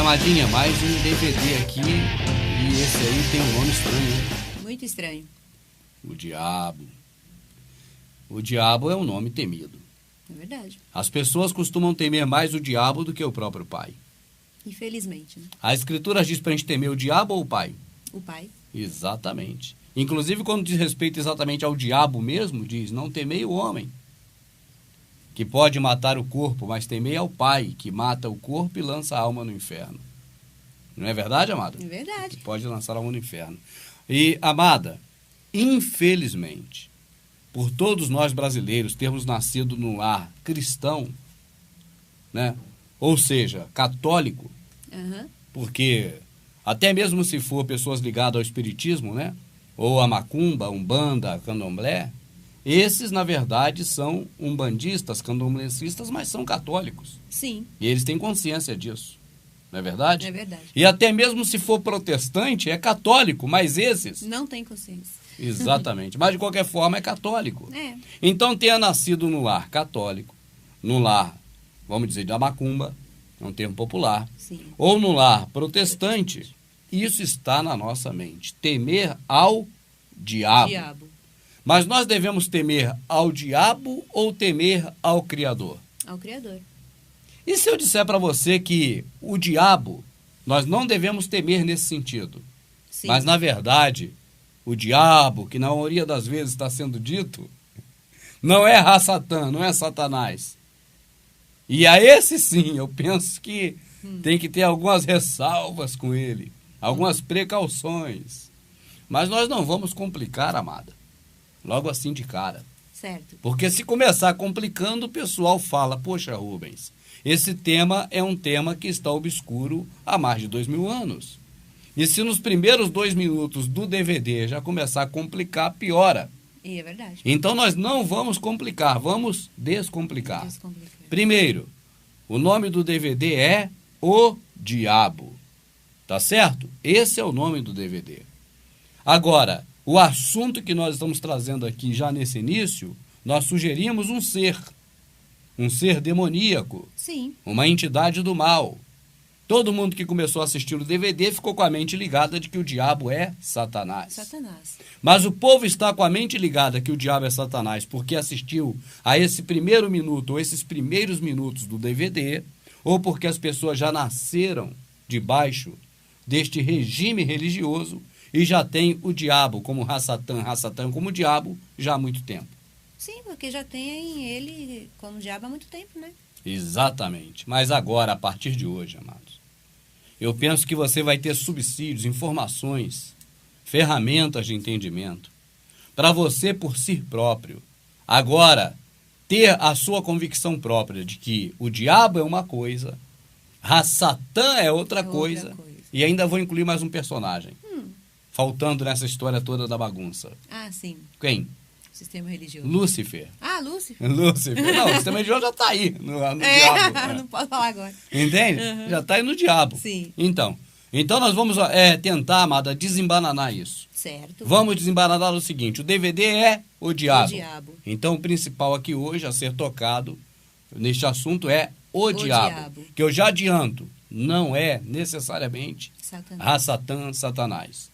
Amadinha, mais um DVD aqui, e esse aí tem um nome estranho, hein? Muito estranho. O Diabo. O Diabo é um nome temido. É verdade. As pessoas costumam temer mais o diabo do que o próprio pai. Infelizmente, né? A Escritura diz pra gente temer o diabo ou o pai? O pai. Exatamente. Inclusive, quando diz respeito exatamente ao diabo mesmo, diz, não temei o homem, que pode matar o corpo, mas temei ao pai, que mata o corpo e lança a alma no inferno. Não é verdade, amada? É verdade. Que pode lançar a alma no inferno. E, amada, infelizmente, por todos nós brasileiros termos nascido num lar cristão, né? Ou seja, católico, Aham. porque até mesmo se for pessoas ligadas ao espiritismo, né? Ou a macumba, umbanda, candomblé, esses, na verdade, são umbandistas, candomblecistas, mas são católicos. Sim. E eles têm consciência disso. Não é verdade? É verdade. E até mesmo se for protestante, é católico, mas esses... Não tem consciência. Exatamente. Mas, de qualquer forma, é católico. É. Então, tenha nascido no lar católico, no lar, vamos dizer, da macumba, é um termo popular, Sim. ou no lar protestante, isso está na nossa mente. Temer ao diabo. Diabo. Mas nós devemos temer ao diabo ou temer ao Criador? Ao Criador. E se eu disser para você que o diabo, nós não devemos temer nesse sentido, Sim. mas na verdade, o diabo, que na maioria das vezes está sendo dito, não é Satã, não é Satanás. E a esse sim, eu penso que tem que ter algumas ressalvas com ele, algumas precauções. Mas nós não vamos complicar, amada, logo assim de cara. Certo. Porque se começar complicando, o pessoal fala, poxa, Rubens, esse tema é um tema que está obscuro há mais de 2000 anos. E se nos primeiros 2 minutos do DVD já começar a complicar, piora. E é verdade. Então nós não vamos complicar, vamos descomplicar. Descomplicar. Primeiro, o nome do DVD é O Diabo. Tá certo? Esse é o nome do DVD. Agora, o assunto que nós estamos trazendo aqui já nesse início, nós sugerimos um ser demoníaco, Sim. uma entidade do mal. Todo mundo que começou a assistir o DVD ficou com a mente ligada de que o diabo é Satanás. Satanás. Mas o povo está com a mente ligada que o diabo é Satanás porque assistiu a esse primeiro minuto ou esses primeiros minutos do DVD, ou porque as pessoas já nasceram debaixo deste regime religioso e já tem o diabo como Satã como diabo já há muito tempo. Sim, porque já tem ele como diabo há muito tempo, né? Exatamente. Mas agora, a partir de hoje, amados, eu penso que você vai ter subsídios, informações, ferramentas de entendimento para você por si próprio. Agora, ter a sua convicção própria de que o diabo é uma coisa, Satã é outra coisa, e ainda vou incluir mais um personagem, faltando nessa história toda da bagunça. Ah, sim. Quem? Sistema religioso. Lúcifer. Ah, Lúcifer. Lúcifer. Não, o sistema religioso já está aí no diabo. Não posso falar agora. Entende? Já está aí no diabo. Sim. Então nós vamos tentar, amada, desembananar isso. Certo. Vamos desembananar o seguinte, o DVD é o diabo. O diabo. Então o principal aqui hoje a ser tocado neste assunto é o diabo. Que eu já adianto, não é necessariamente Satanás. Satanás.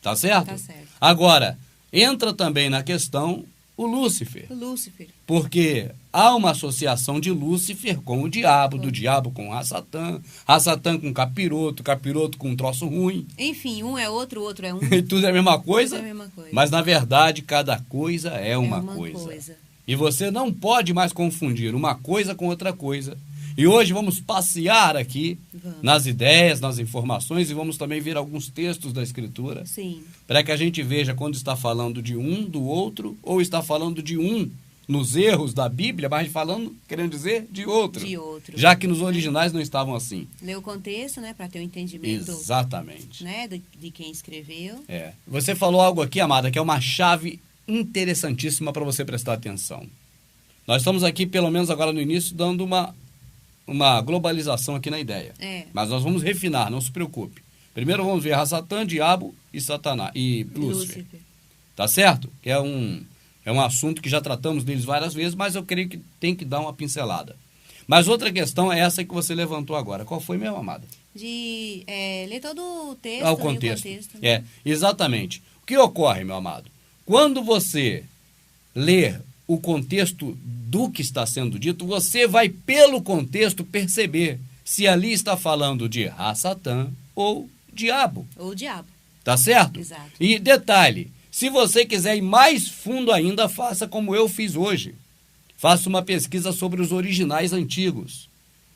Tá certo? Tá certo. Agora, entra também na questão o Lúcifer. O Lúcifer. Porque há uma associação de Lúcifer com o diabo, do diabo com Satã com capiroto com um troço ruim. Enfim, um é outro, o outro é um. E tudo é a mesma coisa, Tudo é a mesma coisa. mas na verdade cada coisa é uma coisa. coisa. E você não pode mais confundir uma coisa com outra coisa. E hoje vamos passear aqui nas ideias, nas informações e vamos também ver alguns textos da Escritura. Sim. Para que a gente veja quando está falando de um, do outro, ou está falando de um nos erros da Bíblia, mas falando, querendo dizer, de outro. De outro. Já que nos originais não estavam assim. Ler o contexto, né, para ter um entendimento. Exatamente. Né, de quem escreveu. Você falou algo aqui, amada, que é uma chave interessantíssima para você prestar atenção. Nós estamos aqui, pelo menos agora no início, dando uma globalização aqui na ideia. Mas nós vamos refinar, não se preocupe. Primeiro vamos ver Satã, diabo e Satanás e Lúcifer. Tá certo? Que é um assunto que já tratamos deles várias vezes, mas eu creio que tem que dar uma pincelada. Mas outra questão é essa que você levantou agora. Qual foi, minha amada? de ler todo o texto. Ao ler o contexto. contexto. Exatamente. O que ocorre, meu amado? Quando você lê o contexto do que está sendo dito, você vai, pelo contexto, perceber se ali está falando de Ra-Satã ou diabo. Ou diabo. Tá certo? Exato. E detalhe, se você quiser ir mais fundo ainda, faça como eu fiz hoje. Faça uma pesquisa sobre os originais antigos.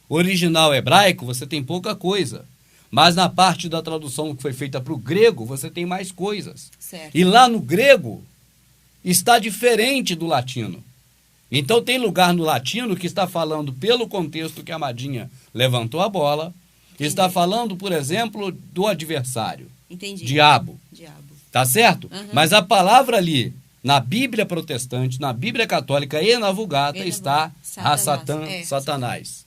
Original hebraico, você tem pouca coisa. Mas na parte da tradução que foi feita para o grego, você tem mais coisas. Certo. E lá no grego, está diferente do latino. Então tem lugar no latino que está falando, pelo contexto que a Amadinha levantou a bola, está falando, por exemplo, do adversário. Entendi. Diabo. Diabo. Tá certo? Uhum. Mas a palavra ali, na Bíblia protestante, na Bíblia católica e na Vulgata, está Ra-Satã, Satanás.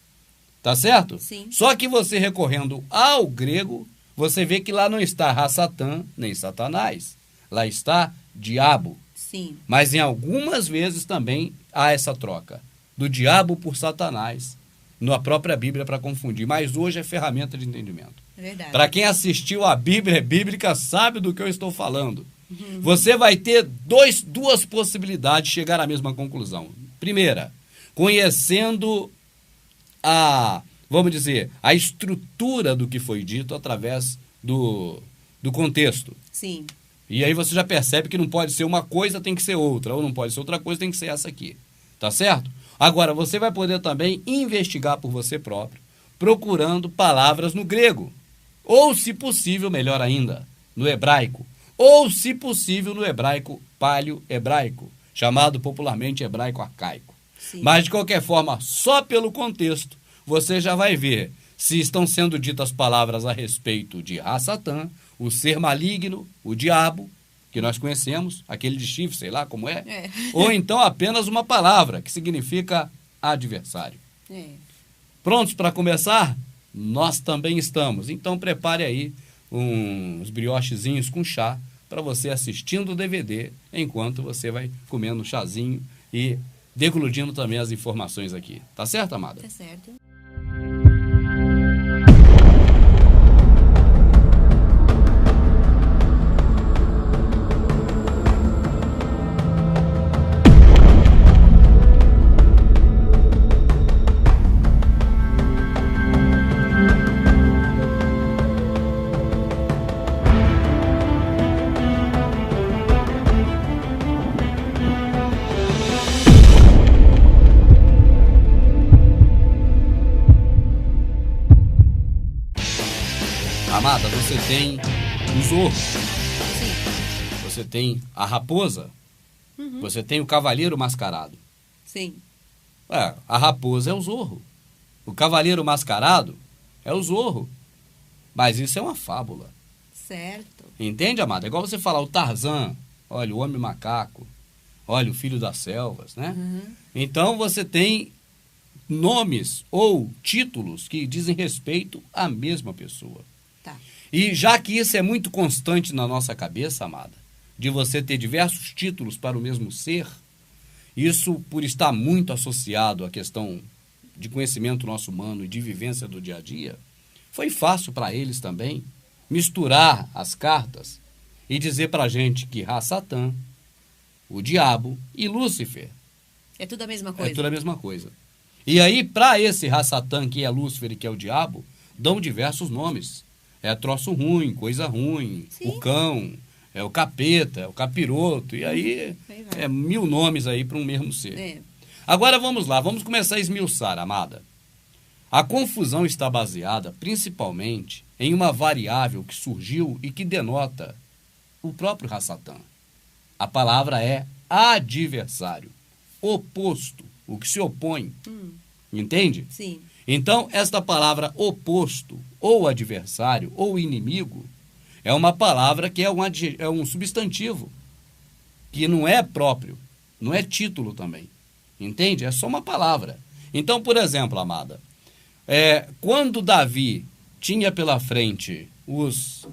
Tá certo? Sim. Só que você recorrendo ao grego, você vê que lá não está Ra-Satã nem Satanás. Lá está diabo. Sim. Mas em algumas vezes também há essa troca do diabo por Satanás na própria Bíblia para confundir. Mas hoje é ferramenta de entendimento. É verdade. Para quem assistiu a Bíblia bíblica sabe do que eu estou falando. Você vai ter duas possibilidades de chegar à mesma conclusão. Primeira, conhecendo vamos dizer, a estrutura do que foi dito através do contexto. Sim. E aí você já percebe que não pode ser uma coisa, tem que ser outra. Ou não pode ser outra coisa, tem que ser essa aqui. Tá certo? Agora, você vai poder também investigar por você próprio, procurando palavras no grego. Ou, se possível, melhor ainda, no hebraico. Ou, se possível, no hebraico paleo-hebraico, chamado popularmente hebraico arcaico. Sim. Mas, de qualquer forma, só pelo contexto, você já vai ver se estão sendo ditas palavras a respeito de Ra-Satã, o ser maligno, o diabo, que nós conhecemos, aquele de chifre, sei lá como é. Ou então apenas uma palavra, que significa adversário. Prontos para começar? Nós também estamos. Então prepare aí uns briochezinhos com chá para você assistindo o DVD, enquanto você vai comendo um chazinho e degludindo também as informações aqui. Tá certo, amada? Tá certo. Amada, você tem o zorro, Sim. você tem a raposa, você tem o cavaleiro mascarado. Sim. A raposa é o zorro. O cavaleiro mascarado é o zorro. Mas isso é uma fábula. Certo. Entende, amada? É igual você falar o Tarzan, olha, o homem macaco, olha, o filho das selvas, né? Então você tem nomes ou títulos que dizem respeito à mesma pessoa. Tá. E já que isso é muito constante na nossa cabeça, amada, de você ter diversos títulos para o mesmo ser, isso, por estar muito associado à questão de conhecimento nosso humano e de vivência do dia a dia, foi fácil para eles também misturar as cartas e dizer para a gente que Ra-Satã, o diabo e Lúcifer É tudo a mesma coisa. é tudo a mesma coisa. E aí, para esse Ra-Satã, que é Lúcifer e que é o diabo, dão diversos nomes. É troço ruim, coisa ruim, Sim. o cão, é o capeta, é o capiroto, e aí vai. é 1000 nomes aí para um mesmo ser. É. Agora vamos lá, vamos começar a esmiuçar, amada. A confusão está baseada principalmente em uma variável que surgiu e que denota o próprio Ra-Satã. A palavra é adversário, oposto, o que se opõe. Entende? Sim. Então, esta palavra oposto, ou adversário, ou inimigo, é uma palavra que é um substantivo, que não é próprio, não é título também. Entende? É só uma palavra. Então, por exemplo, amada, quando Davi tinha pela frente os,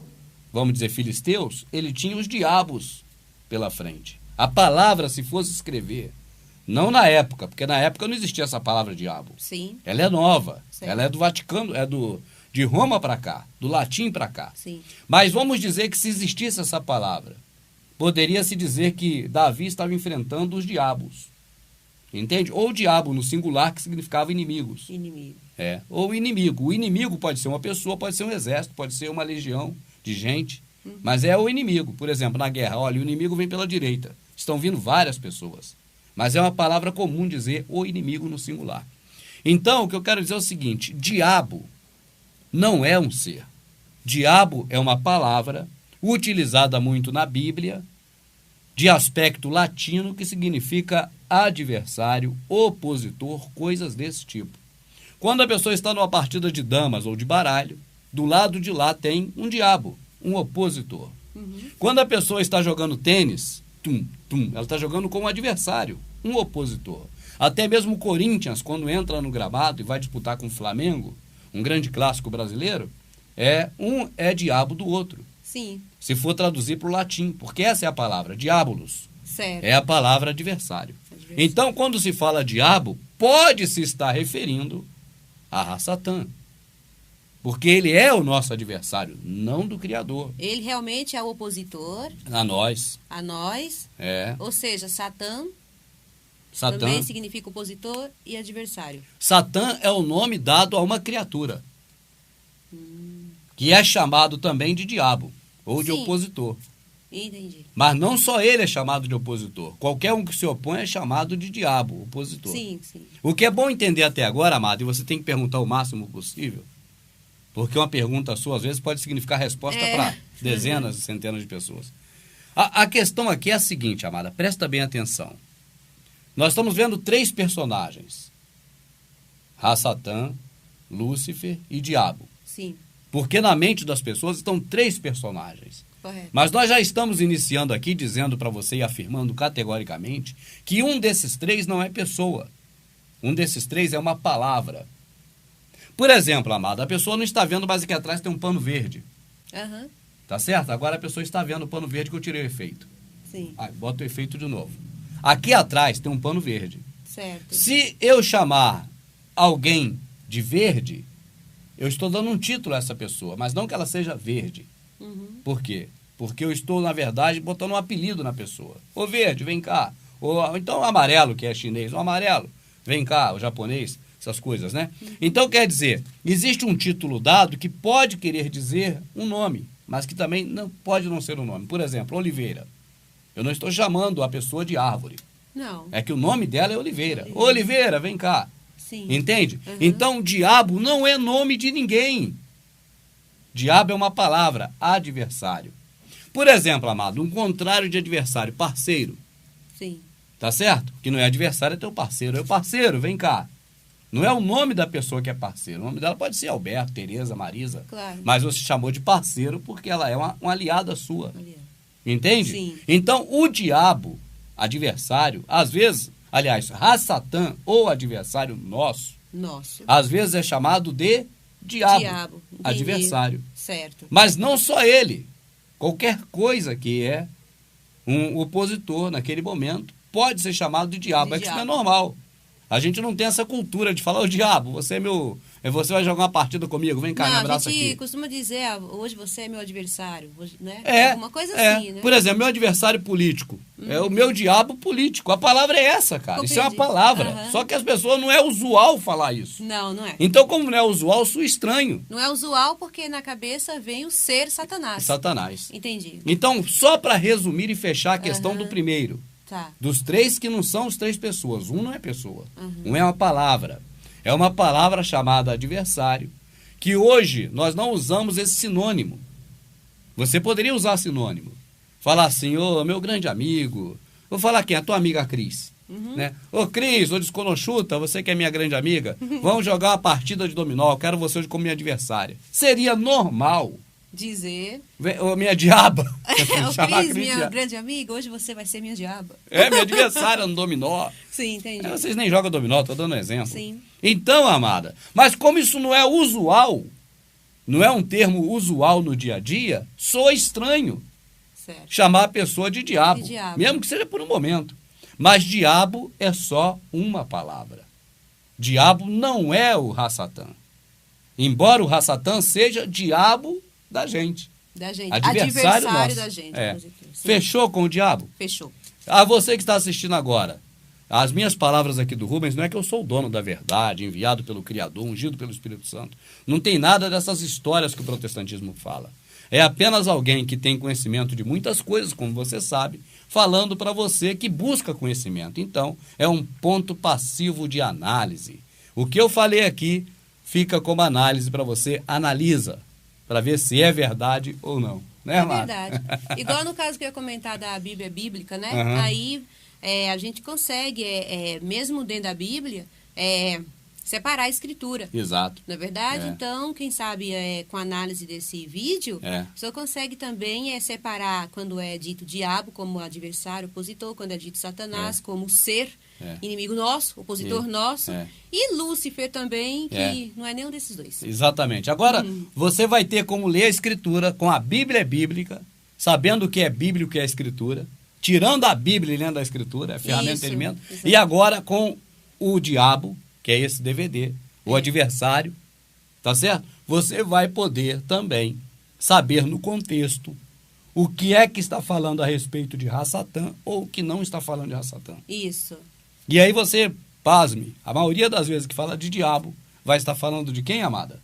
vamos dizer, filisteus, ele tinha os diabos pela frente. A palavra, se fosse escrever, não na época, porque na época não existia essa palavra diabo. Sim. Ela é nova, Certo. ela é do Vaticano, de Roma para cá, do latim para cá. Sim. Mas vamos dizer que se existisse essa palavra, poderia-se dizer que Davi estava enfrentando os diabos. Entende? Ou diabo no singular, que significava inimigos. Inimigo. Ou inimigo. O inimigo pode ser uma pessoa, pode ser um exército, pode ser uma legião de gente, mas é o inimigo. Por exemplo, na guerra, olha, o inimigo vem pela direita. Estão vindo várias pessoas. Mas é uma palavra comum dizer o inimigo no singular. Então, o que eu quero dizer é o seguinte, diabo não é um ser. Diabo é uma palavra utilizada muito na Bíblia, de aspecto latino, que significa adversário, opositor, coisas desse tipo. Quando a pessoa está numa partida de damas ou de baralho, do lado de lá tem um diabo, um opositor. Quando a pessoa está jogando tênis, ela está jogando com um adversário, um opositor. Até mesmo o Corinthians, quando entra no gramado e vai disputar com o Flamengo, um grande clássico brasileiro, um é diabo do outro. Sim. Se for traduzir para o latim, porque essa é a palavra, diabolos. Certo. É a palavra adversário. Então, quando se fala diabo, pode-se estar referindo a Satã. Porque ele é o nosso adversário, não do Criador. Ele realmente é o opositor A nós. a nós. Ou seja, Satã também significa opositor e adversário. Satã é o nome dado a uma criatura. Que é chamado também de diabo, ou de opositor. Entendi. Mas não só ele é chamado de opositor. Qualquer um que se opõe é chamado de diabo, opositor. Sim, sim. O que é bom entender até agora, amado, e você tem que perguntar o máximo possível, porque uma pergunta sua, às vezes, pode significar resposta para dezenas e centenas de pessoas. A questão aqui é a seguinte, amada, presta bem atenção. Nós estamos vendo 3 personagens. Satã, Lúcifer e Diabo. Sim. Porque na mente das pessoas estão 3 personagens. Correto. Mas nós já estamos iniciando aqui, dizendo para você e afirmando categoricamente que um desses 3 não é pessoa. Um desses 3 é uma palavra. Por exemplo, amada, a pessoa não está vendo, mas aqui atrás tem um pano verde. Tá certo? Agora a pessoa está vendo o pano verde que eu tirei o efeito. Sim. Bota o efeito de novo. Aqui atrás tem um pano verde. Certo. Se eu chamar alguém de verde, eu estou dando um título a essa pessoa, mas não que ela seja verde. Por quê? Porque eu estou, na verdade, botando um apelido na pessoa. Ô verde, vem cá. Ou então o amarelo, que é chinês. O amarelo, vem cá, o japonês, essas coisas, né? Então, quer dizer, existe um título dado que pode querer dizer um nome, mas que também não pode não ser um nome. Por exemplo, Oliveira. Eu não estou chamando a pessoa de árvore. Não. É que o nome dela é Oliveira. Oliveira, vem cá. Sim. Entende? Então, diabo não é nome de ninguém. Diabo é uma palavra, adversário. Por exemplo, amado, um contrário de adversário, parceiro. Sim. Tá certo? Que não é adversário, é teu parceiro. É o parceiro, vem cá. Não é o nome da pessoa que é parceiro. O nome dela pode ser Alberto, Tereza, Marisa. Claro. Mas você chamou de parceiro porque ela é uma aliada sua. Aliado. Entende? Sim. Então, o diabo, adversário, às vezes, aliás, Satã, ou adversário nosso, às vezes é chamado de diabo. Adversário. Certo. Mas não só ele. Qualquer coisa que é um opositor naquele momento pode ser chamado de diabo. É que isso não é normal. A gente não tem essa cultura de falar, ô diabo, você você vai jogar uma partida comigo, vem cá, me abraça aqui. A gente costuma dizer, hoje você é meu adversário, hoje, né? Alguma coisa assim, né? Por exemplo, meu adversário político. É o meu diabo político. A palavra é essa, cara. Isso é uma palavra. Só que as pessoas não é usual falar isso. Não, não é. Então, como não é usual, sou estranho. Não é usual porque na cabeça vem o ser Satanás. Satanás. Entendi. Então, só para resumir e fechar a questão do primeiro. Tá. Dos 3 que não são os 3 pessoas. Um não é pessoa. Um é uma palavra. É uma palavra chamada adversário, que hoje nós não usamos esse sinônimo. Você poderia usar sinônimo. Falar assim, ô meu grande amigo. Vou falar quem? A tua amiga Cris. Né? Ô Cris, ô Desconochuta, você que é minha grande amiga, vamos jogar uma partida de dominó, eu quero você hoje como minha adversária. Seria normal dizer... Ô, minha diaba. Ô Cris, minha grande amiga, hoje você vai ser minha diaba. É, minha adversária no dominó. Sim, entendi. Vocês nem jogam dominó, estou dando um exemplo. Sim. Então, amada, mas como isso não é usual, não é um termo usual no dia a dia, soa estranho chamar a pessoa de diabo, mesmo que seja por um momento. Mas diabo é só uma palavra. Diabo não é o Satã. Embora o Rassatã seja diabo da gente. Adversário nosso. Da gente. Fechou com o diabo? Fechou. A você que está assistindo agora, as minhas palavras aqui do Rubens não é que eu sou o dono da verdade, enviado pelo Criador, ungido pelo Espírito Santo. Não tem nada dessas histórias que o protestantismo fala. É apenas alguém que tem conhecimento de muitas coisas, como você sabe, falando para você que busca conhecimento. Então, é um ponto passivo de análise. O que eu falei aqui fica como análise para você, analisa, para ver se é verdade ou não. Né, é verdade. Igual no caso que eu ia comentar da Bíblia bíblica, né? Uhum. Aí a gente consegue, mesmo dentro da Bíblia, separar a escritura. Exato. Não é verdade? Então, quem sabe, com a análise desse vídeo, você consegue também separar quando é dito diabo como adversário, opositor, quando é dito Satanás como ser inimigo nosso, opositor nosso, e Lúcifer também, que não é nenhum desses dois. Exatamente. Agora, você vai ter como ler a escritura com a Bíblia bíblica, sabendo o que é Bíblia e o que é escritura, tirando a Bíblia e lendo a escritura, a ferramenta de entendimento, e agora com o diabo, que é esse DVD, o adversário, tá certo? Você vai poder também saber no contexto o que é que está falando a respeito de Rassatã ou o que não está falando de Rassatã. Isso. E aí você, pasme, a maioria das vezes que fala de diabo vai estar falando de quem, amada?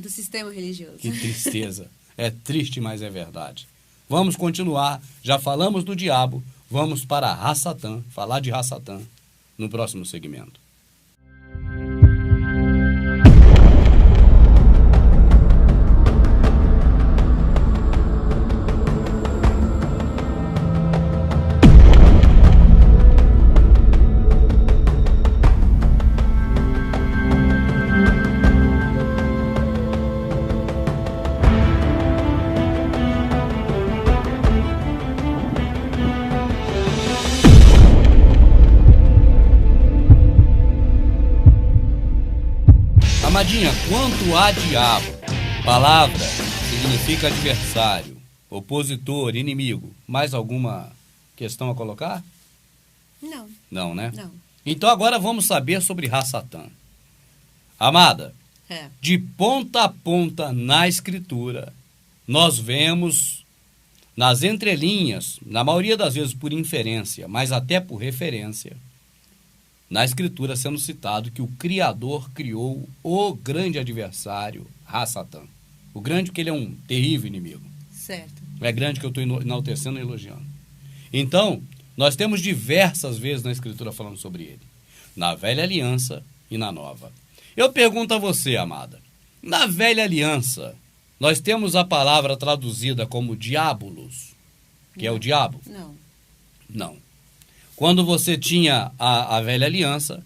Do sistema religioso. Que tristeza. É triste, mas é verdade. Vamos continuar. Já falamos do diabo, vamos para Rassatã, falar de Rassatã no próximo segmento. Amadinha, quanto a diabo, palavra significa adversário, opositor, inimigo. Mais alguma questão a colocar? Não. Não, né? Não. Então agora vamos saber sobre Rassatã. Amada, de ponta a ponta na escritura, nós vemos nas entrelinhas, na maioria das vezes por inferência, mas até por referência, na escritura sendo citado que o Criador criou o grande adversário, Rassatã. O grande porque ele é um terrível inimigo. Certo. É grande que eu estou enaltecendo e elogiando. Então, nós temos diversas vezes na escritura falando sobre ele. Na velha aliança e na nova. Eu pergunto a você, amada. Na velha aliança, nós temos a palavra traduzida como diabolos, que é o diabo? Não. Não. Quando você tinha a velha aliança,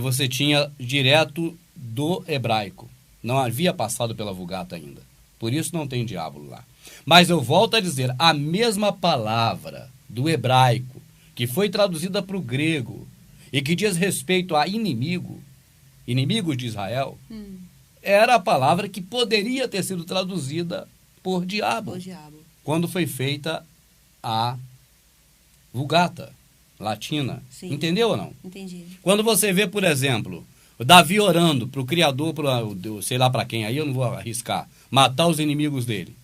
você tinha direto do hebraico. Não havia passado pela Vulgata ainda. Por isso não tem diabo lá. Mas eu volto a dizer, a mesma palavra do hebraico, que foi traduzida para o grego, e que diz respeito a inimigo, inimigos de Israel, era a palavra que poderia ter sido traduzida por diabo. Por diabo. Quando foi feita a Vulgata latina. Sim. Entendeu ou não? Entendi. Quando você vê, por exemplo, o Davi orando para o Criador, sei lá para quem, aí eu não vou arriscar, matar os inimigos dele.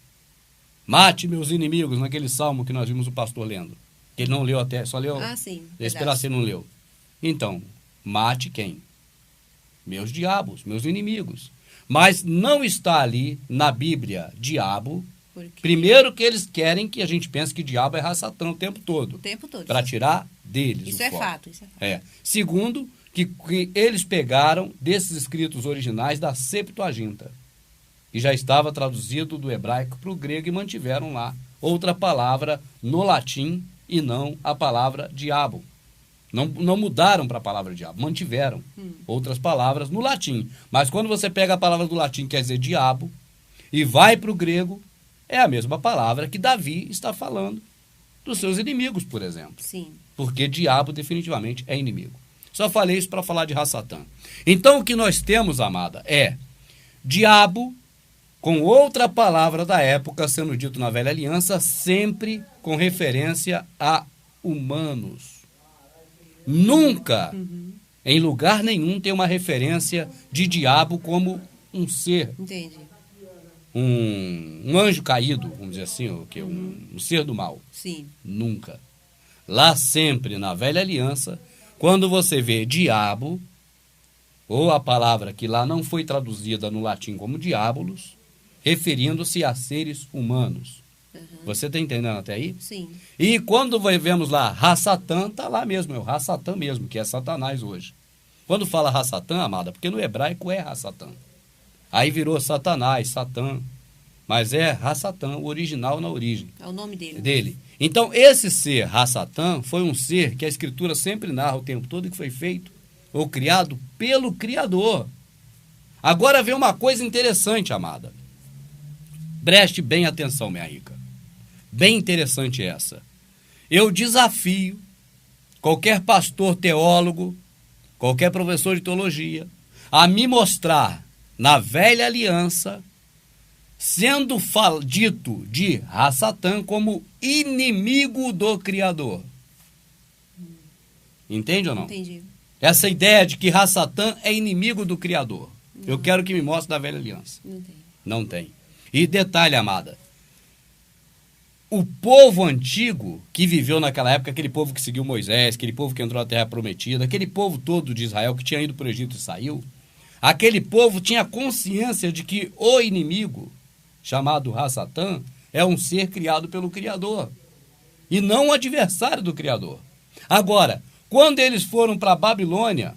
Mate meus inimigos, naquele salmo que nós vimos o pastor lendo. Que ele não leu até, só leu. Sim. Esse pedacinho não leu. Então, mate quem? Meus diabos, meus inimigos. Mas não está ali na Bíblia diabo. Primeiro que eles querem que a gente pense que diabo é Rassatã o tempo todo. O tempo todo. Para tirar deles isso é fato, isso é fato. Segundo, que eles pegaram desses escritos originais da Septuaginta. E já estava traduzido do hebraico para o grego e mantiveram lá outra palavra no latim e não a palavra diabo. Não mudaram para a palavra diabo, mantiveram outras palavras no latim. Mas quando você pega a palavra do latim, quer dizer diabo, e vai para o grego, é a mesma palavra que Davi está falando dos seus inimigos, por exemplo. Sim. Porque diabo definitivamente é inimigo. Só falei isso para falar de Rassatã. Então o que nós temos, amada, é diabo com outra palavra da época sendo dito na velha aliança, sempre com referência a humanos. Nunca, em lugar nenhum, tem uma referência de diabo como um ser. Entendi. Um anjo caído, vamos dizer assim, um ser do mal. Sim. Nunca. Lá sempre, na velha aliança, quando você vê diabo, ou a palavra que lá não foi traduzida no latim como diabolos, referindo-se a seres humanos. Você está entendendo até aí? Sim. E quando vemos lá Rassatã, está lá mesmo, é o Rassatã mesmo, que é Satanás hoje. Quando fala Rassatã, amada, porque no hebraico é Rassatã. Aí virou Satanás, Satã. Mas é Rassatã, o original na origem. É o nome dele. Dele. Então, esse ser, Rassatã, foi um ser que a Escritura sempre narra o tempo todo que foi feito ou criado pelo Criador. Agora vem uma coisa interessante, amada. Preste bem atenção, minha rica. Bem interessante essa. Eu desafio qualquer pastor teólogo, qualquer professor de teologia, a me mostrar na velha aliança, sendo dito de Rassatã como inimigo do Criador. Entende ou não? Entendi. Essa ideia de que Rassatã é inimigo do Criador. Não. Eu quero que me mostre na velha aliança. Não tem. Não tem. E detalhe, amada. O povo antigo que viveu naquela época, aquele povo que seguiu Moisés, aquele povo que entrou na Terra Prometida, aquele povo todo de Israel que tinha ido para o Egito e saiu, aquele povo tinha consciência de que o inimigo, chamado Rassatã, é um ser criado pelo Criador e não um adversário do Criador. Agora, quando eles foram para a Babilônia,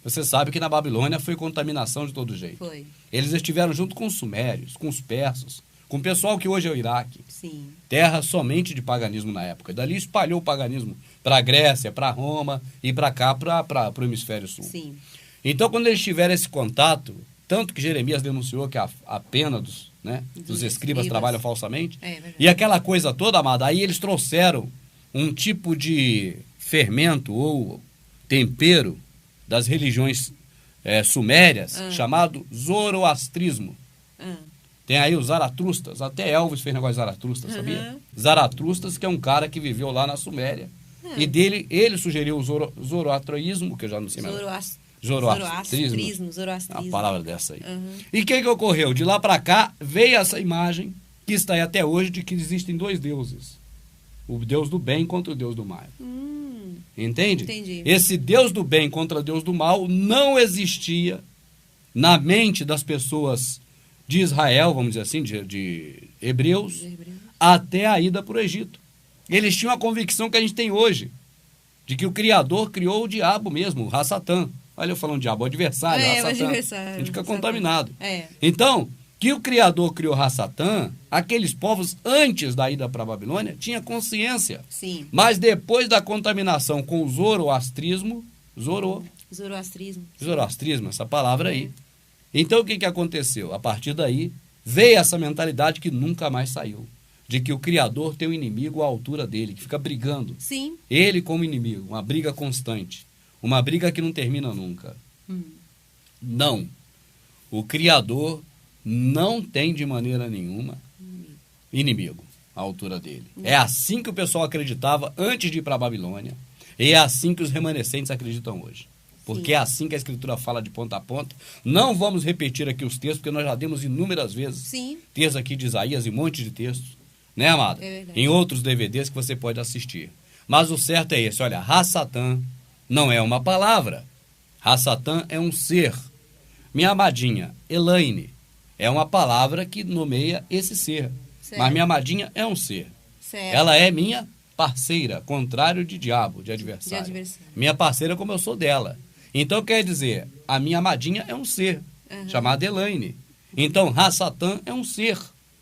você sabe que na Babilônia foi contaminação de todo jeito. Foi. Eles estiveram junto com os sumérios, com os persas, com o pessoal que hoje é o Iraque. Sim. Terra somente de paganismo na época. Dali espalhou o paganismo para a Grécia, para Roma e para cá, para o hemisfério sul. Sim. Então, quando eles tiveram esse contato, tanto que Jeremias denunciou que a pena dos escribas trabalham falsamente, e aquela coisa toda, amada, aí eles trouxeram um tipo de fermento ou tempero das religiões sumérias, chamado zoroastrismo. Tem aí os zaratustas, até Elvis fez negócio de zaratustas, sabia? Zaratustas, que é um cara que viveu lá na Suméria, e dele, ele sugeriu o zoroastruísmo, que eu já não sei mais. Zoroastrismo. Uma palavra dessa aí. E o que ocorreu? De lá para cá, veio essa imagem, que está aí até hoje, de que existem dois deuses. O Deus do bem contra o Deus do mal. Entende? Entendi. Esse Deus do bem contra o Deus do mal não existia na mente das pessoas de Israel, vamos dizer assim, de hebreus, até a ida para o Egito. Eles tinham a convicção que a gente tem hoje, de que o Criador criou o diabo mesmo, o Rassatã. Olha eu falando diabo, o adversário, o adversário. A gente fica contaminado. É. Então, que o Criador criou Rassatã, aqueles povos antes da ida para a Babilônia tinham consciência. Sim. Mas depois da contaminação com o zoroastrismo, Zoroastrismo, essa palavra aí. Então o que aconteceu? A partir daí veio essa mentalidade que nunca mais saiu. De que o Criador tem um inimigo à altura dele, que fica brigando. Sim. Ele como inimigo, uma briga constante. Uma briga que não termina nunca. Não. O Criador não tem de maneira nenhuma inimigo à altura dele. É assim que o pessoal acreditava antes de ir para a Babilônia. E é assim que os remanescentes acreditam hoje. Porque é assim que a Escritura fala de ponta a ponta. Não vamos repetir aqui os textos, porque nós já demos inúmeras vezes textos aqui de Isaías e um monte de textos. Né, amada? Em outros DVDs que você pode assistir. Mas o certo é esse. Olha, Rassatã não é uma palavra. Rassatã é um ser. Minha amadinha, Elaine, é uma palavra que nomeia esse ser. Certo. Mas minha amadinha é um ser. Certo. Ela é minha parceira, contrário de diabo, de adversário. Minha parceira como eu sou dela. Então quer dizer, a minha amadinha é um ser, chamado Elaine. Então Rassatã é um ser,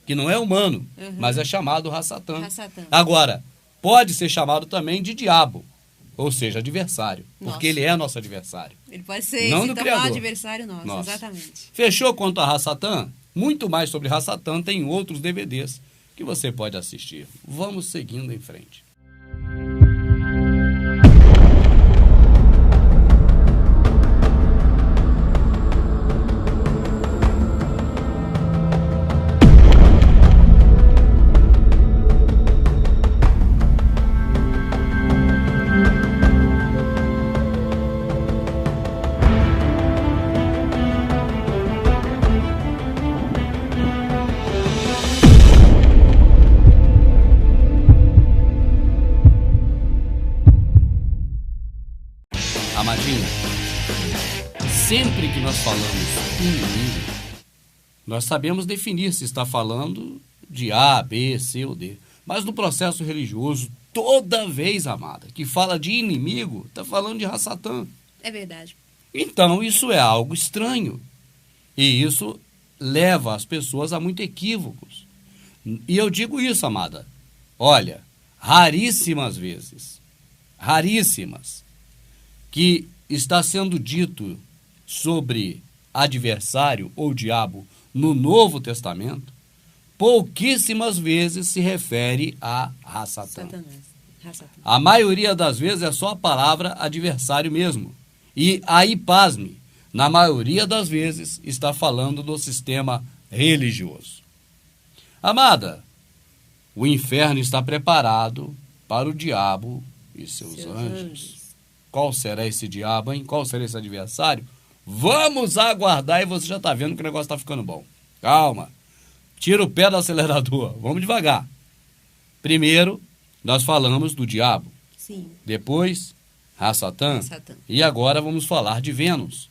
que não é humano, mas é chamado Rassatã. Agora, pode ser chamado também de diabo, ou seja, adversário, porque ele é nosso adversário. Ele pode ser não do Criador. Adversário nosso, exatamente. Fechou quanto a Rassatã? Muito mais sobre Rassatã tem outros DVDs que você pode assistir. Vamos seguindo em frente. sempre que nós falamos inimigo, nós sabemos definir se está falando de A, B, C ou D. Mas no processo religioso, toda vez, amada, que fala de inimigo, está falando de Ra-Satã. É verdade. Então, isso é algo estranho. E isso leva as pessoas a muitos equívocos. E eu digo isso, amada. Olha, raríssimas vezes, que está sendo dito sobre adversário ou diabo no Novo Testamento, pouquíssimas vezes se refere a Ra-Satã. A maioria das vezes é só a palavra adversário mesmo. E aí, pasme, na maioria das vezes está falando do sistema religioso. Amada, o inferno está preparado para o diabo e seus anjos. Qual será esse diabo, hein? Qual será esse adversário? Vamos aguardar e você já está vendo que o negócio está ficando bom. Calma. Tira o pé do acelerador. Vamos devagar. Primeiro, nós falamos do diabo. Sim. Depois, Ra-Satã. E agora vamos falar de Vênus.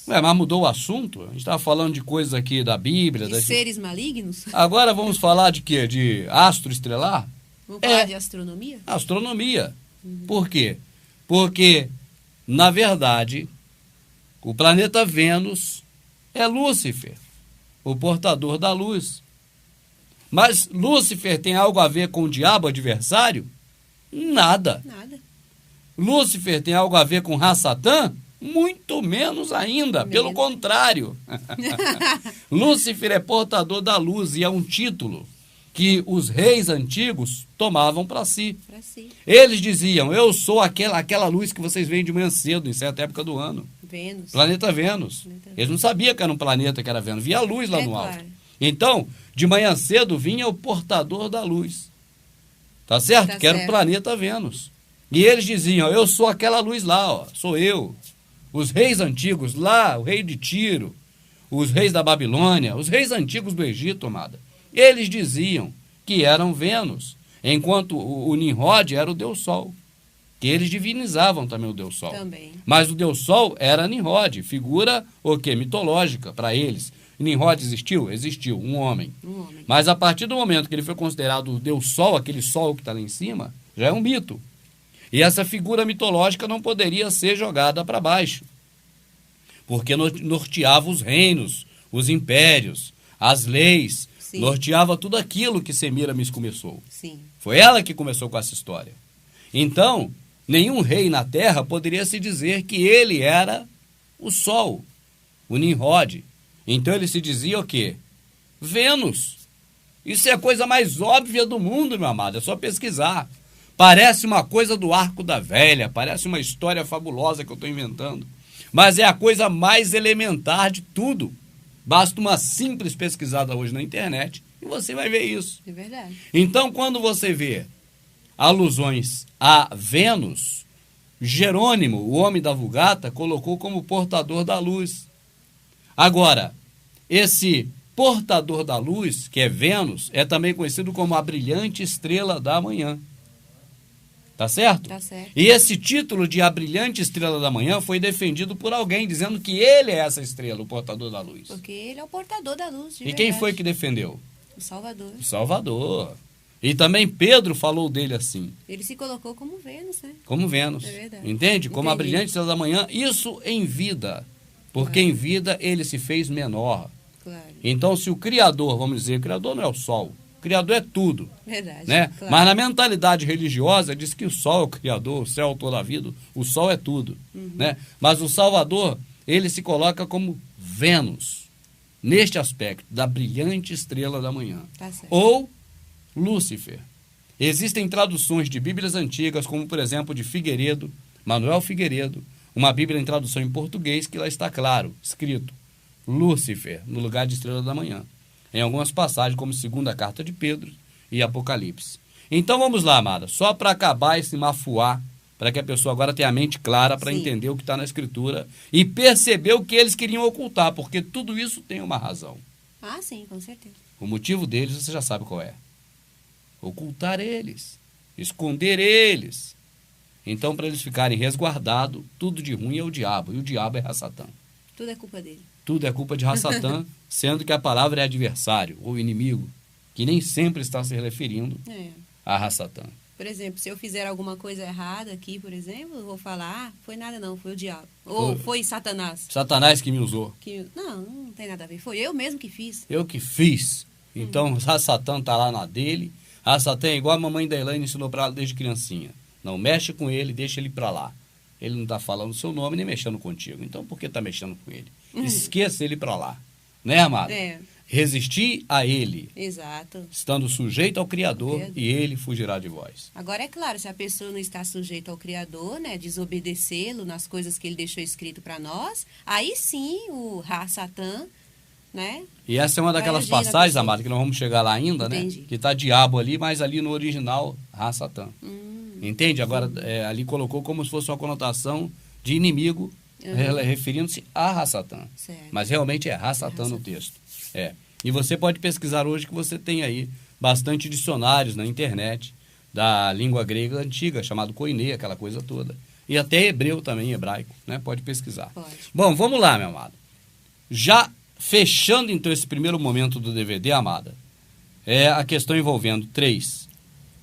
Mas mudou o assunto? A gente estava falando de coisas aqui da Bíblia. De seres malignos? Agora vamos falar de quê? De astro estrelar? Vamos falar de astronomia? Astronomia. Por quê? Porque, na verdade, o planeta Vênus é Lúcifer, o portador da luz. Mas Lúcifer tem algo a ver com o diabo adversário? Nada. Lúcifer tem algo a ver com Ra-Satã? Muito menos ainda, pelo contrário. Lúcifer é portador da luz e é um título que os reis antigos tomavam para si. Eles diziam, eu sou aquela luz que vocês veem de manhã cedo, em certa época do ano. Planeta Vênus. Eles não sabiam que era um planeta que era Vênus, via a luz lá no alto. Então, de manhã cedo vinha o portador da luz. Tá certo? Que era o planeta Vênus. E eles diziam, eu sou aquela luz lá, ó, sou eu. Os reis antigos lá, o rei de Tiro, os reis da Babilônia, os reis antigos do Egito, amada, eles diziam que eram Vênus, enquanto o Nimrod era o Deus Sol, que eles divinizavam também o Deus Sol. Mas o Deus Sol era Nimrod, figura mitológica para eles. Nimrod existiu? Existiu, um homem. Mas a partir do momento que ele foi considerado o Deus Sol, aquele Sol que está lá em cima, já é um mito. E essa figura mitológica não poderia ser jogada para baixo, porque norteava os reinos, os impérios, as leis, norteava tudo aquilo que Semiramis começou. Foi ela que começou com essa história. Então, nenhum rei na Terra poderia se dizer que ele era o Sol, o Nimrod. Então ele se dizia o quê? Vênus. Isso é a coisa mais óbvia do mundo, meu amado, é só pesquisar. Parece uma coisa do Arco da Velha, parece uma história fabulosa que eu estou inventando. Mas é a coisa mais elementar de tudo. Basta uma simples pesquisada hoje na internet e você vai ver isso. É verdade. Então, quando você vê alusões a Vênus, Jerônimo, o homem da Vulgata, colocou como portador da luz. Agora, esse portador da luz, que é Vênus, é também conhecido como a brilhante estrela da manhã. Tá certo? Tá certo. E esse título de a brilhante estrela da manhã foi defendido por alguém, dizendo que ele é essa estrela, o portador da luz. Porque ele é o portador da luz, de verdade. Quem foi que defendeu? O Salvador. O Salvador. E também Pedro falou dele assim. Ele se colocou como Vênus, né? Como Vênus. É verdade. Entende? Como a brilhante estrela da manhã, isso em vida. Porque em vida ele se fez menor. Claro. Então, se o Criador, vamos dizer, o Criador não é o Sol. O Criador é tudo. Verdade. Né? Claro. Mas na mentalidade religiosa diz que o Sol é o Criador, o céu é o autor da vida, o Sol é tudo. Né? Mas o Salvador, ele se coloca como Vênus, neste aspecto, da brilhante estrela da manhã. Tá certo. Ou Lúcifer. Existem traduções de Bíblias antigas, como por exemplo de Figueiredo, Manuel Figueiredo, uma Bíblia em tradução em português, que lá está claro, escrito Lúcifer, no lugar de estrela da manhã. Em algumas passagens, como segunda carta de Pedro e Apocalipse. Então vamos lá, amada, só para acabar esse mafuá, para que a pessoa agora tenha a mente clara para entender o que está na Escritura e perceber o que eles queriam ocultar, porque tudo isso tem uma razão. Ah, sim, com certeza. O motivo deles você já sabe qual é. Ocultar eles, esconder eles. Então, para eles ficarem resguardados, tudo de ruim é o diabo, e o diabo é Ra-Satã. Tudo é culpa dele. Tudo é culpa de Ra-Satã, sendo que a palavra é adversário ou inimigo, que nem sempre está se referindo a Ra-Satã. Por exemplo, se eu fizer alguma coisa errada aqui, por exemplo, eu vou falar, foi nada não, foi o diabo. Ou foi Satanás. Satanás que me usou. Não tem nada a ver, foi eu mesmo que fiz. Eu que fiz. Então, Ra-Satã está lá na dele. Ra-Satã é igual a mamãe da Elaine ensinou para ela desde criancinha. Não mexe com ele, deixa ele para lá. Ele não está falando o seu nome nem mexendo contigo. Então, por que está mexendo com ele? Esqueça ele para lá. Né, amado? Resistir a ele. Exato. Estando sujeito ao Criador, e ele fugirá de vós. Agora, é claro, se a pessoa não está sujeita ao Criador, né, desobedecê-lo nas coisas que ele deixou escrito para nós, aí sim o Ra-Satã, né? E essa é uma daquelas passagens, amado, que nós vamos chegar lá ainda, Entendi. Né? Que está diabo ali, mas ali no original, Ra-Satã. Entende? Agora, ali colocou como se fosse uma conotação de inimigo, referindo-se a Ra-Satã. Mas realmente é Ra-Satã no texto. E você pode pesquisar hoje que você tem aí bastante dicionários na internet da língua grega antiga, chamado koiné, aquela coisa toda. E até hebreu também, hebraico, né? Pode pesquisar. Pode. Bom, vamos lá, meu amado. Já fechando, então, esse primeiro momento do DVD, amada, é a questão envolvendo 3.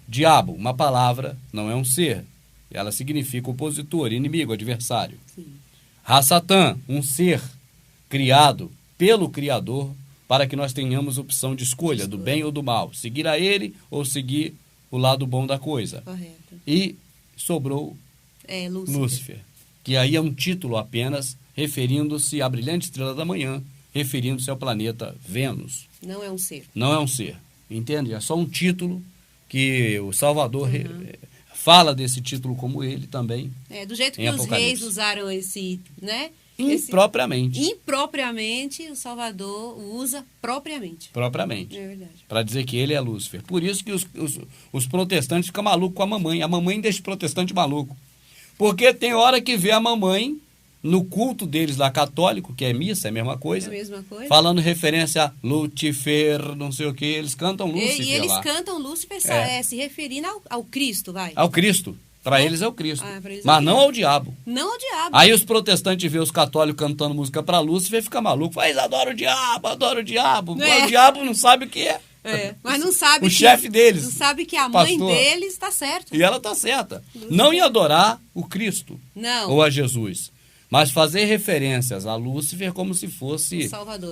Diabo, uma palavra, não é um ser. Ela significa opositor, inimigo, adversário. Ra-Satã, um ser criado pelo Criador, para que nós tenhamos opção de escolha, do bem ou do mal. Seguir a ele ou seguir o lado bom da coisa. Correto. E sobrou Lúcifer, que aí é um título apenas, referindo-se à brilhante estrela da manhã, referindo-se ao planeta Vênus. Não é um ser. Não é um ser. Entende? É só um título que o Salvador fala desse título como ele também. Do jeito que os reis usaram esse, né? Impropriamente, o Salvador usa propriamente. Propriamente. É verdade. Para dizer que ele é Lúcifer. Por isso que os protestantes ficam malucos com a mamãe. A mamãe deixa o protestante maluco. Porque tem hora que vê a mamãe no culto deles lá católico, que é missa, é a mesma coisa. É a mesma coisa. Falando referência a Lúcifer, não sei o que, eles cantam Lúcifer. E eles cantam Lúcifer se referindo ao Cristo, vai. Ao Cristo. Para eles é o Cristo. Mas não ao diabo. Não ao diabo. Aí os protestantes vê os católicos cantando música para Lúcifer e fica maluco. Eles adoram o diabo, adoram o diabo. O diabo não sabe o que é. Mas não sabe o chefe deles. Não sabe que a mãe deles está certa. E ela está certa. Não em adorar o Cristo. Não. Ou a Jesus. Mas fazer referências a Lúcifer como se fosse... O Salvador.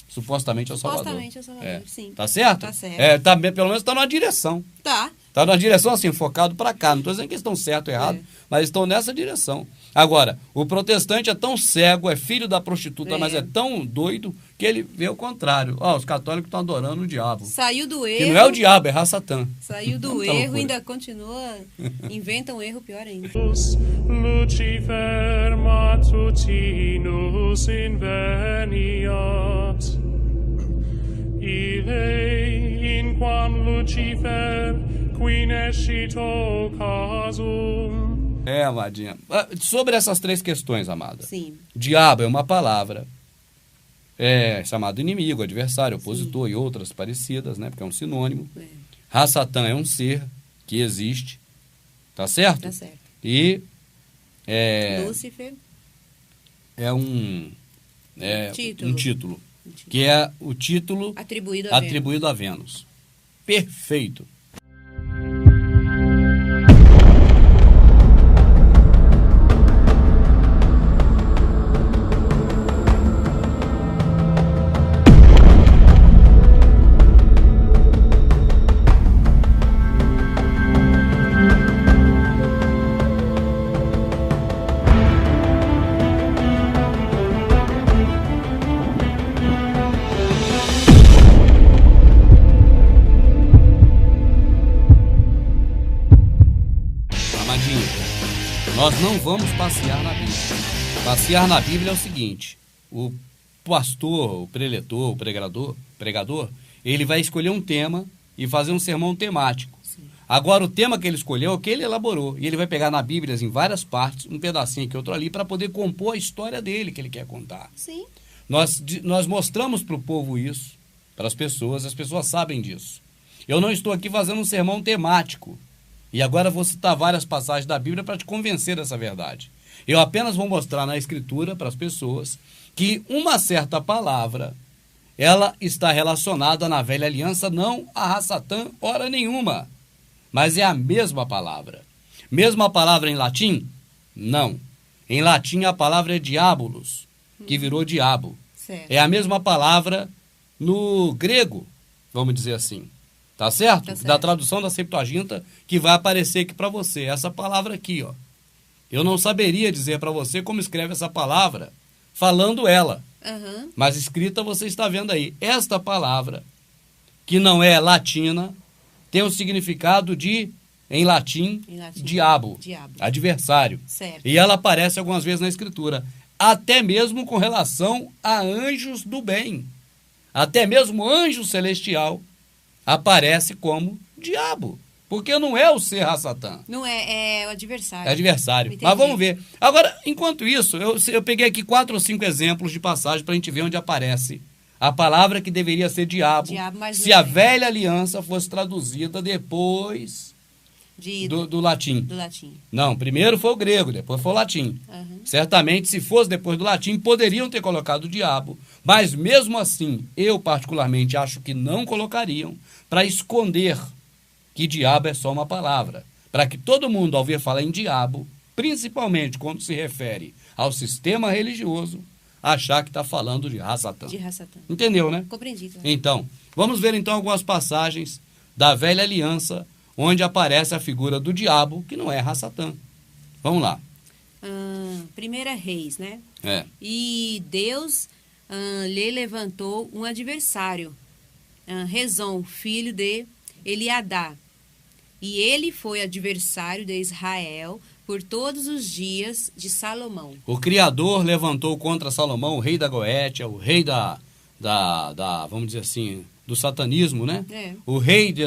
Supostamente ao Salvador. Supostamente ao Salvador, sim. Tá certo? Tá certo. Pelo menos está numa direção. Tá. Está numa direção assim, focado para cá. Não estou dizendo que eles estão certo ou errado, mas estão nessa direção. Agora, o protestante é tão cego, é filho da prostituta, mas é tão doido que ele vê o contrário. Os católicos estão adorando o diabo. Saiu do erro. Que não é o diabo, é Ra-Satã. Saiu do erro e ainda continua, inventa um erro pior ainda. Lucifer matutinus inveniat, ille inquam Lucifer qui nescito casum. Amadinha. Sobre essas 3 questões, amada. Sim. Diabo é uma palavra, chamado inimigo, adversário, opositor e outras parecidas, né? Porque é um sinônimo. Ra-Satã é um ser que existe. Tá certo? Tá certo. E Lúcifer é um título. Que é o título atribuído a Vênus. Perfeito. Nós não vamos passear na Bíblia. Passear na Bíblia é o seguinte: o pastor, o preletor, o pregador, ele vai escolher um tema e fazer um sermão temático. Sim. Agora, o tema que ele escolheu é o que ele elaborou. E ele vai pegar na Bíblia, em várias partes, um pedacinho aqui, outro ali, para poder compor a história dele que ele quer contar. Sim. Nós mostramos para o povo isso, para as pessoas sabem disso. Eu não estou aqui fazendo um sermão temático. E agora vou citar várias passagens da Bíblia para te convencer dessa verdade. Eu apenas vou mostrar na Escritura para as pessoas que uma certa palavra, ela está relacionada na velha aliança, não a Satã, hora nenhuma. Mas é a mesma palavra. Mesma palavra em latim? Não. Em latim a palavra é diabolos, que virou diabo. Certo. É a mesma palavra no grego, vamos dizer assim. Tá certo? Tá certo. Da tradução da Septuaginta, que vai aparecer aqui para você. Essa palavra aqui, ó. Eu não saberia dizer para você como escreve essa palavra, falando ela. Uhum. Mas escrita você está vendo aí. Esta palavra, que não é latina, tem o significado de, em latim, diabo, adversário. Certo. E ela aparece algumas vezes na Escritura. Até mesmo com relação a anjos do bem. Até mesmo anjo celestial aparece como diabo. Porque não é o ser Satã. Não é, é o adversário. É adversário. Entendi. Mas vamos ver. Agora, enquanto isso, eu peguei aqui 4 ou 5 exemplos de passagem para a gente ver onde aparece a palavra que deveria ser diabo mas se a velha aliança fosse traduzida depois do latim. Do latim. Não, primeiro foi o grego, depois foi o latim. Uhum. Certamente, se fosse depois do latim, poderiam ter colocado o diabo. Mas mesmo assim, eu particularmente acho que não colocariam para esconder que diabo é só uma palavra. Para que todo mundo, ao ver falar em diabo, principalmente quando se refere ao sistema religioso, achar que está falando de Satã. De Satã. Entendeu, né? Compreendi. Claro. Então, vamos ver então algumas passagens da velha aliança, onde aparece a figura do diabo, que não é Satã. Vamos lá. 1 Reis, né? É. E Deus lhe levantou um adversário, Rezon, filho de Eliadá. E ele foi adversário de Israel por todos os dias de Salomão. O Criador levantou contra Salomão o rei da Goétia, o rei da vamos dizer assim, do satanismo, né? É. O rei de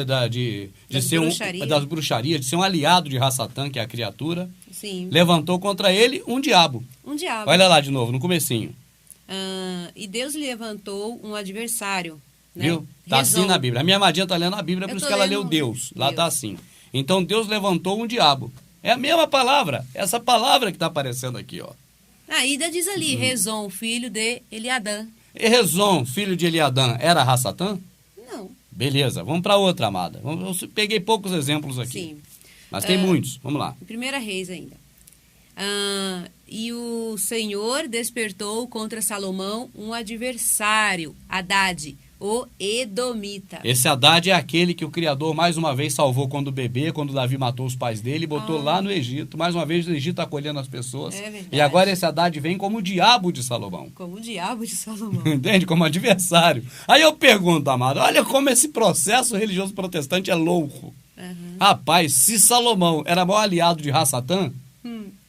ser das bruxarias, de ser um aliado de Satã, que é a criatura. Sim. Levantou contra ele um diabo. Um diabo. Olha lá de novo, no comecinho. E Deus lhe levantou um adversário. Né? Viu? Tá assim na Bíblia. A minha amadinha está lendo a Bíblia, por isso que ela leu Deus. Lá está assim. Então Deus levantou um diabo. É a mesma palavra. Essa palavra que está aparecendo aqui, ó. Ainda diz ali, Rezon, filho de Eliadã. E Rezon, filho de Eliadã, era Satã? Não. Beleza, vamos para outra, amada. Eu peguei poucos exemplos aqui. Sim. Mas tem muitos. Vamos lá. 1 Reis ainda. E o Senhor despertou contra Salomão um adversário, Haddad, o Edomita. Esse Haddad é aquele que o Criador mais uma vez salvou quando bebê, quando Davi matou os pais dele e botou lá no Egito. Mais uma vez o Egito acolhendo as pessoas. É verdade. E agora esse Haddad vem como o diabo de Salomão. Como o diabo de Salomão. Entende? Como adversário. Aí eu pergunto, amado, olha como esse processo religioso protestante é louco. Uhum. Rapaz, se Salomão era maior aliado de Satã,